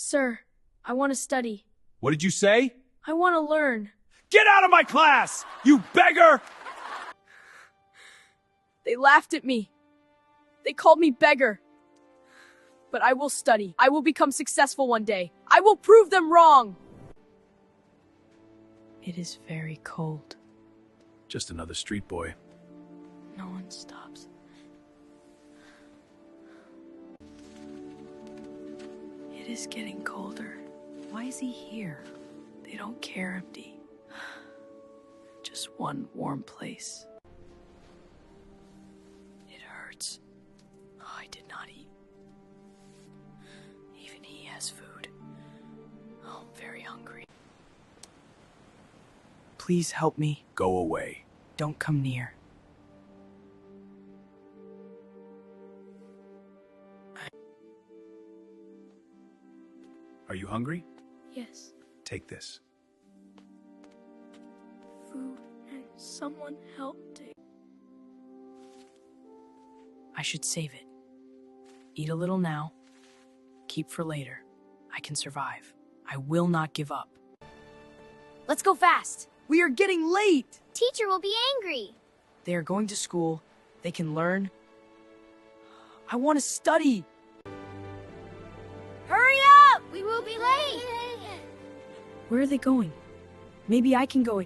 Sir, I want to study. What did you say? I want to learn. Get out of my class, you beggar! They laughed at me. They called me beggar. But I will study. I will become successful one day. I will prove them wrong. It is very cold. Just another street boy. No one stops. It is getting colder. Why is he here? They don't care empty. Just one warm place. It hurts. Oh, I did not eat. Even he has food. Oh, I'm very hungry. Please help me. Go away. Don't come near. Are you hungry? Yes. Take this. Food and someone help take. I should save it. Eat a little now. Keep for later. I can survive. I will not give up. Let's go fast. We are getting late. Teacher will be angry. They are going to school. They can learn. I want to study. Hurry up! We will be late. Where are they going? Maybe I can go.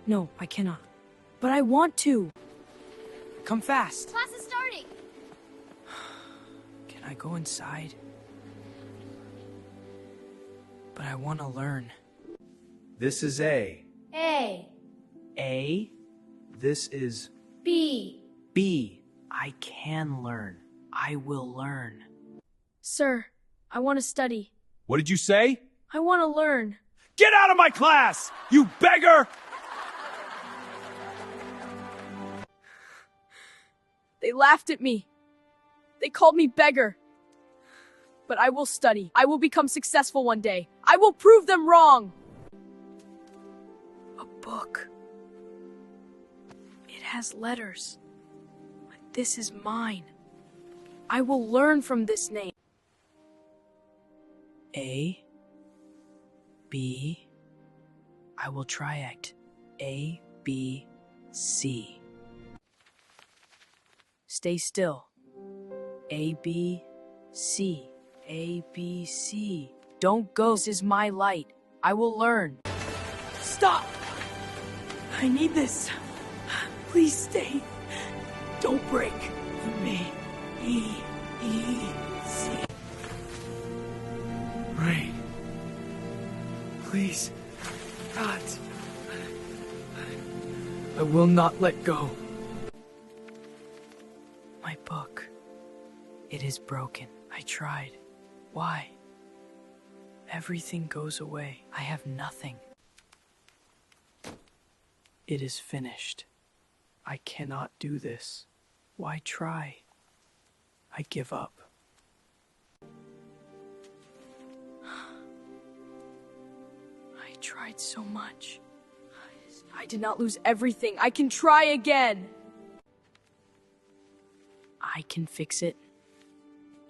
No, I cannot. But I want to. Come fast. Class is starting. Can I go inside? But I want to learn. This is A. A. A? This is B. B. I can learn. I will learn. Sir, I want to study. What did you say? I want to learn. Get out of my class, you beggar! They laughed at me. They called me beggar. But I will study. I will become successful one day. I will prove them wrong. A book. It has letters. But this is mine. I will learn from this name. A. B. I will triact. A, B, C. Stay still. A, B, C. A, B, C. Don't go. This is my light. I will learn. Stop! I need this. Please stay. Don't break. Me. E, C. Right. Please. God. I will not let go. My book. It is broken. I tried. Why? Everything goes away. I have nothing. It is finished. I cannot do this. Why try? I give up. I tried so much. I did not lose everything. I can try again. I can fix it.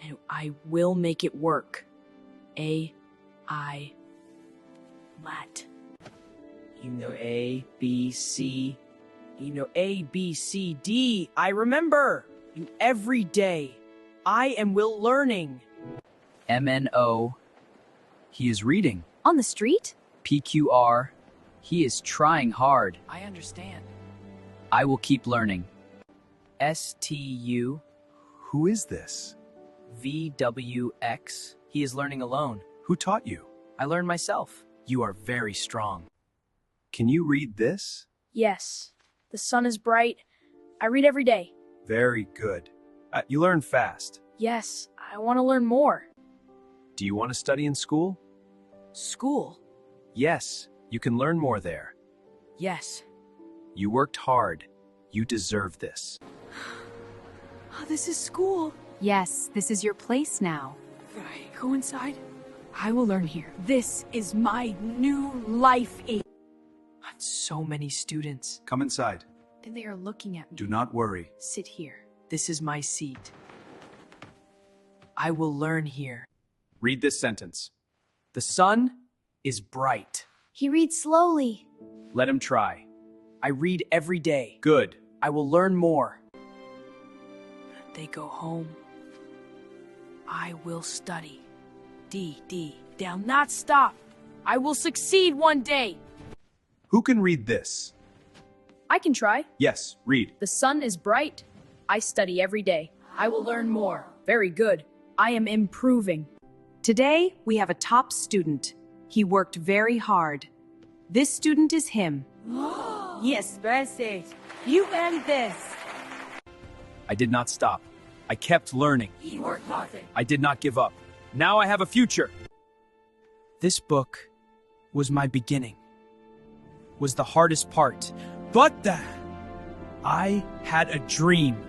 And I will make it work. A, I, lat. You know A, B, C. You know A, B, C, D. I remember. You every day. I am will learning. MNO. He is reading. On the street? PQR. He is trying hard. I understand. I will keep learning. STU. Who is this? VWX. He is learning alone. Who taught you? I learned myself. You are very strong. Can you read this? Yes. The sun is bright. I read every day. Very good. You learn fast. Yes, I want to learn more. Do you want to study in school? School? Yes, you can learn more there. Yes. You worked hard. You deserve this. Oh, this is school. Yes, this is your place now. Right. Go inside. I will learn here. This is my new life. So many students. Come inside. And they are looking at me. Do not worry. Sit here. This is my seat. I will learn here. Read this sentence. The sun is bright. He reads slowly. Let him try. I read every day. Good. I will learn more. They go home. I will study. They'll not stop. I will succeed one day. Who can read this? I can try. Yes, read. The sun is bright. I study every day. I will learn more. Very good. I am improving. Today, we have a top student. He worked very hard. This student is him. Yes, Bessie. You and this. I did not stop. I kept learning. He worked hard. I did not give up. Now I have a future. This book was my beginning. Was the hardest part. But I had a dream.